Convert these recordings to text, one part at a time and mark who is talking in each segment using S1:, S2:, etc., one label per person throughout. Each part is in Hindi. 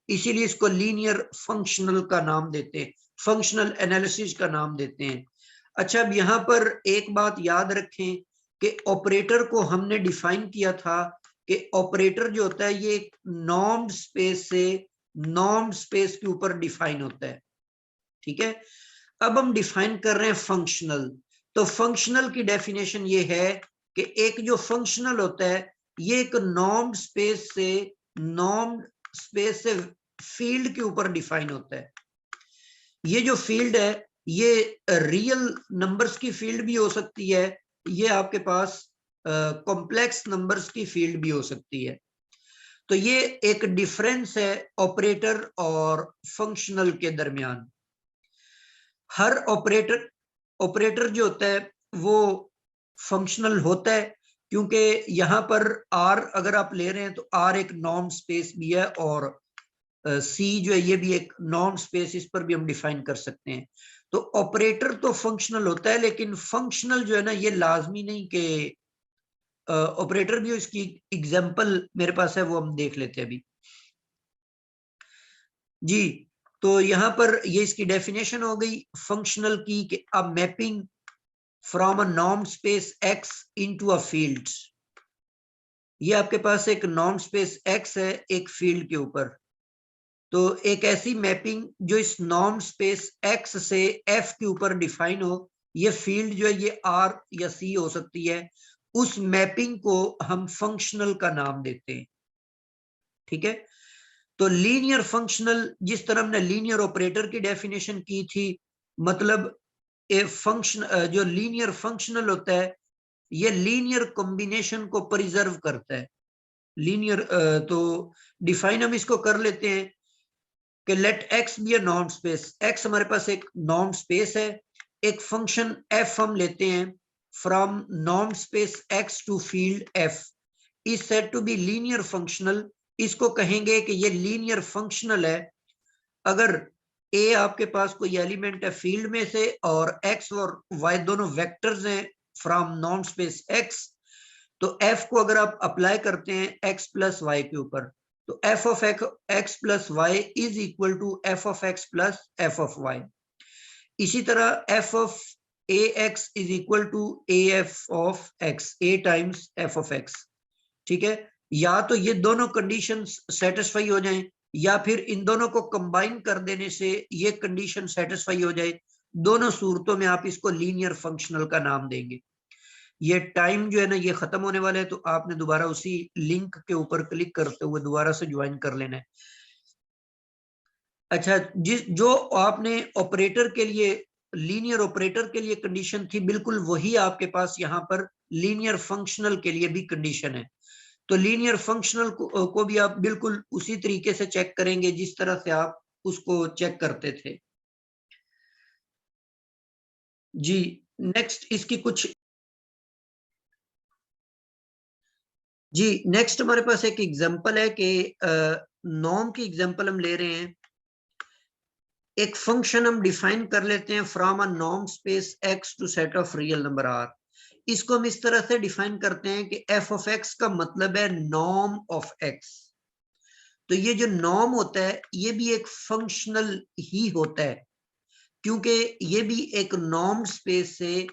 S1: इसीलिए इसको लीनियर फंक्शनल का नाम देते हैं, फंक्शनल एनालिसिस का नाम देते हैं। अच्छा, अब यहाँ पर एक बात याद रखें कि ऑपरेटर को हमने डिफाइन किया था कि ऑपरेटर जो होता है ये एक नॉर्म्ड स्पेस से नॉर्म्ड स्पेस के ऊपर डिफाइन होता है, ठीक है। अब हम डिफाइन कर रहे हैं फंक्शनल। तो फंक्शनल की डेफिनेशन ये है कि एक जो फंक्शनल होता है ये एक नॉर्म्ड स्पेस से फील्ड के ऊपर डिफाइन होता है। ये जो फील्ड है ये रियल नंबर्स की फील्ड भी हो सकती है, ये आपके पास कॉम्प्लेक्स नंबर्स की फील्ड भी हो सकती है। तो ये एक डिफरेंस है ऑपरेटर और फंक्शनल के दरमियान। हर ऑपरेटर जो होता है वो फंक्शनल होता है, क्योंकि यहां पर आर अगर आप ले रहे हैं तो आर एक नॉर्म स्पेस भी है, और सी जो है ये भी एक नॉर्म स्पेस, इस पर भी हम डिफाइन कर सकते हैं। तो ऑपरेटर तो फंक्शनल होता है, लेकिन फंक्शनल जो है ना ये लाजमी नहीं कि ऑपरेटर भी हो। इसकी एग्जांपल मेरे पास है, वो हम देख लेते हैं अभी जी। तो यहां पर ये इसकी डेफिनेशन हो गई फंक्शनल की कि अ mapping from a norm space x into a field. ये आपके पास एक नॉर्म स्पेस एक्स है एक फील्ड के ऊपर, तो एक ऐसी मैपिंग जो इस नॉर्म स्पेस एक्स से एफ के ऊपर डिफाइन हो, ये फील्ड जो है ये आर या सी हो सकती है, उस मैपिंग को हम फंक्शनल का नाम देते हैं, ठीक है। तो लीनियर फंक्शनल, जिस तरह हमने लीनियर ऑपरेटर की डेफिनेशन की थी, मतलब ए फंक्शन जो लीनियर फंक्शनल होता है ये लीनियर कॉम्बिनेशन को प्रिजर्व करता है। लीनियर तो डिफाइन हम इसको कर लेते हैं कि let X be a norm space. X हमारे पास एक नॉर्म स्पेस है, एक फंक्शन एफ हम लेते हैं from norm space X to field F is said to be linear functional. इसको कहेंगे कि ये लीनियर फंक्शनल है अगर ए आपके पास कोई एलिमेंट है फील्ड में से और एक्स और वाई दोनों वेक्टर्स हैं फ्रॉम नॉन स्पेस एक्स, तो एफ को अगर आप अप्लाई करते हैं एक्स प्लस वाई के ऊपर, तो F of X plus Y is equal to F of X plus F of Y. इसी तरह F of A X is equal to A F of X, A times F of X, ठीक है। या तो ये दोनों कंडीशंस सेटिस्फाई हो जाएं, या फिर इन दोनों को कंबाइन कर देने से ये कंडीशन सेटिस्फाई हो जाए। दोनों सूरतों में आप इसको लीनियर फंक्शनल का नाम देंगे। ये टाइम जो है ना ये खत्म होने वाला है, तो आपने दोबारा उसी लिंक के ऊपर क्लिक करते हुए दोबारा से ज्वाइन कर लेना है। अच्छा, जिस जो आपने ऑपरेटर के लिए लीनियर ऑपरेटर के लिए कंडीशन थी, बिल्कुल वही आपके पास यहाँ पर लीनियर फंक्शनल के लिए भी कंडीशन है। तो लीनियर फंक्शनल को भी आप बिल्कुल उसी तरीके से चेक करेंगे जिस तरह से आप उसको चेक करते थे जी। नेक्स्ट इसकी कुछ जी, नेक्स्ट हमारे पास एक एग्जांपल है कि नॉर्म की एग्जांपल हम ले रहे हैं। एक फंक्शन हम डिफाइन कर लेते हैं from a norm space X to set of real number R. इसको हम इस तरह से डिफाइन करते हैं कि एफ ऑफ एक्स का मतलब है नॉर्म ऑफ एक्स। तो ये जो नॉर्म होता है ये भी एक फंक्शनल ही होता है, क्योंकि ये भी एक नॉर्म स्पेस से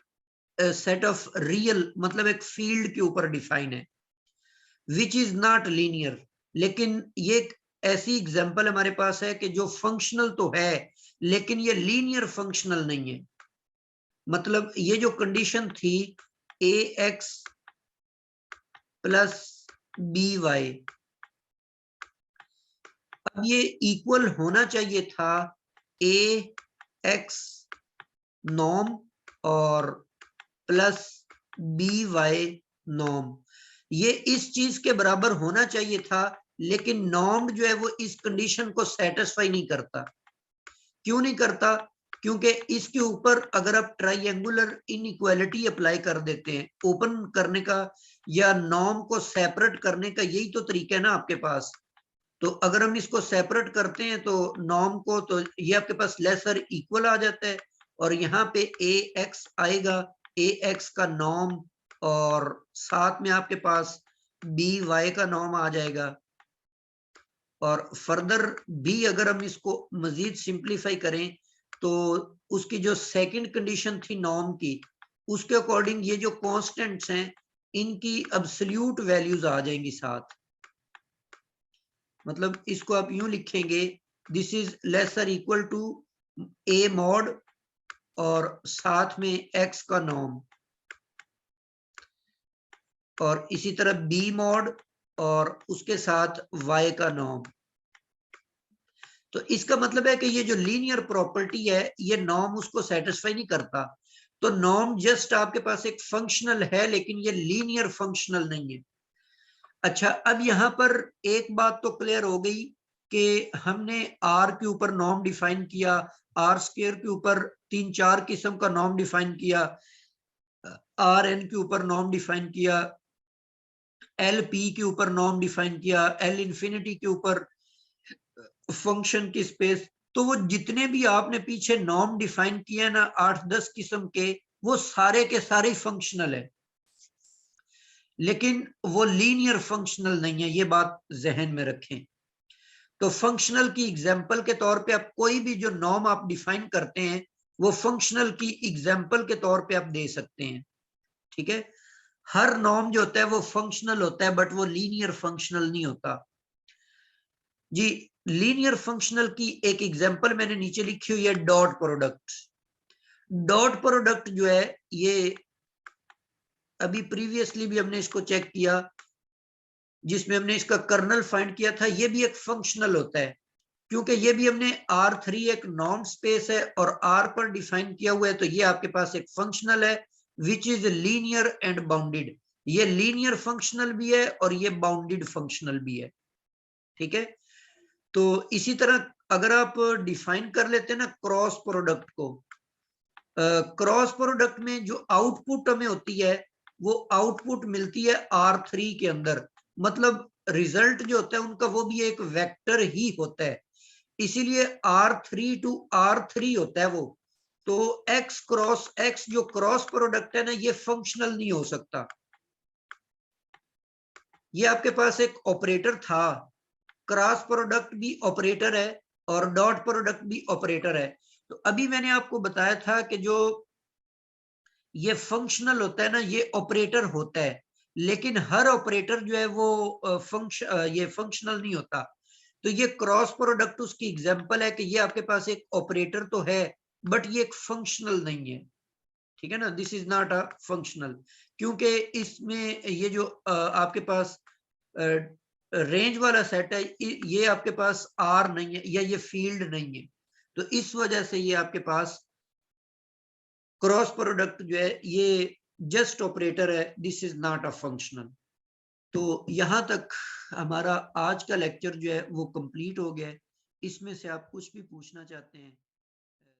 S1: सेट ऑफ रियल मतलब एक फील्ड के ऊपर डिफाइन है, विच इज नॉट लीनियर। लेकिन ये एक ऐसी एग्जांपल हमारे पास है कि जो फंक्शनल तो है लेकिन ये लीनियर फंक्शनल नहीं है। मतलब ये जो कंडीशन थी ए एक्स प्लस बी वाई, अब ये इक्वल होना चाहिए था ए एक्स नॉर्म और प्लस बी वाई नॉर्म। ये इस चीज के बराबर होना चाहिए था, लेकिन नॉर्म जो है वो इस कंडीशन को सेटिस्फाई नहीं करता। क्यों नहीं करता? क्योंकि इसके ऊपर अगर आप ट्राइंगुलर इनइक्वालिटी अप्लाई कर देते हैं, ओपन करने का या नॉर्म को सेपरेट करने का यही तो तरीका है ना आपके पास। तो अगर हम इसको सेपरेट करते हैं तो नॉर्म को, तो ये आपके पास लेसर इक्वल आ जाता है, और यहाँ पे ए एक्स आएगा, ए एक्स का नॉर्म, और साथ में आपके पास बी वाई का नॉर्म आ जाएगा। और फर्दर भी अगर हम इसको मजीद सिंप्लीफाई करें तो उसकी जो सेकंड कंडीशन थी नॉर्म की, उसके अकॉर्डिंग ये जो कांस्टेंट्स हैं इनकी एब्सोल्यूट वैल्यूज आ जाएंगी साथ। मतलब इसको आप यूं लिखेंगे, this is lesser equal to A mod और साथ में एक्स का नॉर्म, और इसी तरह बी मॉड और उसके साथ वाई का नॉर्म। तो इसका मतलब है कि ये जो लीनियर प्रॉपर्टी है ये नॉर्म उसको सेटिस्फाई नहीं करता। तो नॉर्म जस्ट आपके पास एक फंक्शनल है, लेकिन ये लीनियर फंक्शनल नहीं है। अच्छा, अब यहां पर एक बात तो क्लियर हो गई कि हमने आर के ऊपर नॉर्म डिफाइन किया, आर स्क्वायर के ऊपर 3-4 किस्म का नॉर्म डिफाइन किया, आर एन के ऊपर नॉर्म डिफाइन किया, एल पी के ऊपर नॉर्म डिफाइन किया, एल इंफिनिटी के ऊपर फंक्शन की स्पेस। तो वो जितने भी आपने पीछे नॉर्म डिफाइन किए ना 8-10 किस्म के, वो सारे के सारे फंक्शनल है, लेकिन वो लीनियर फंक्शनल नहीं है, ये बात जहन में रखें। तो फंक्शनल की एग्जांपल के तौर पे आप कोई भी जो नॉर्म आप डिफाइन करते हैं वो फंक्शनल की एग्जांपल के तौर पे आप दे सकते हैं, ठीक है। हर नॉर्म जो होता है वो फंक्शनल होता है, बट वो लीनियर फंक्शनल नहीं होता जी। लीनियर फंक्शनल की एक एग्जांपल मैंने नीचे लिखी हुई है, डॉट प्रोडक्ट। डॉट प्रोडक्ट जो है ये अभी प्रीवियसली भी हमने इसको चेक किया, जिसमें हमने इसका कर्नल फाइंड किया था, ये भी एक फंक्शनल होता है, क्योंकि ये भी हमने R3 एक नॉर्म स्पेस है और R पर डिफाइन किया हुआ है, तो ये आपके पास एक फंक्शनल है which is linear and bounded. ये लीनियर फंक्शनल भी है और ये बाउंडेड फंक्शनल भी है, ठीक है। तो इसी तरह अगर आप डिफाइन कर लेते हैं ना क्रॉस प्रोडक्ट को, क्रॉस प्रोडक्ट में जो आउटपुट हमें होती है वो आउटपुट मिलती है R3 के अंदर, मतलब रिजल्ट जो होता है उनका वो भी एक वेक्टर ही होता है, इसीलिए R3 टू R3 होता है वो। तो x क्रॉस x जो क्रॉस प्रोडक्ट है ना ये फंक्शनल नहीं हो सकता। ये आपके पास एक ऑपरेटर था, क्रॉस प्रोडक्ट भी ऑपरेटर है और डॉट प्रोडक्ट भी ऑपरेटर है। तो अभी मैंने आपको बताया था कि जो ये फंक्शनल होता है ना ये ऑपरेटर होता है, लेकिन हर ऑपरेटर जो है वो ये फंक्शनल नहीं होता। तो ये क्रॉस प्रोडक्ट उसकी एग्जांपल है कि ये आपके पास एक ऑपरेटर तो है बट ये एक फंक्शनल नहीं है, ठीक है ना। This is not a functional, क्योंकि इसमें ये जो आपके पास रेंज वाला सेट है ये आपके पास आर नहीं है या ये फील्ड नहीं है, तो इस वजह से ये आपके पास क्रॉस प्रोडक्ट जो है ये जस्ट ऑपरेटर है, this is not a functional. तो यहां तक हमारा आज का लेक्चर जो है वो कंप्लीट हो गया है। इसमें से आप कुछ भी पूछना चाहते हैं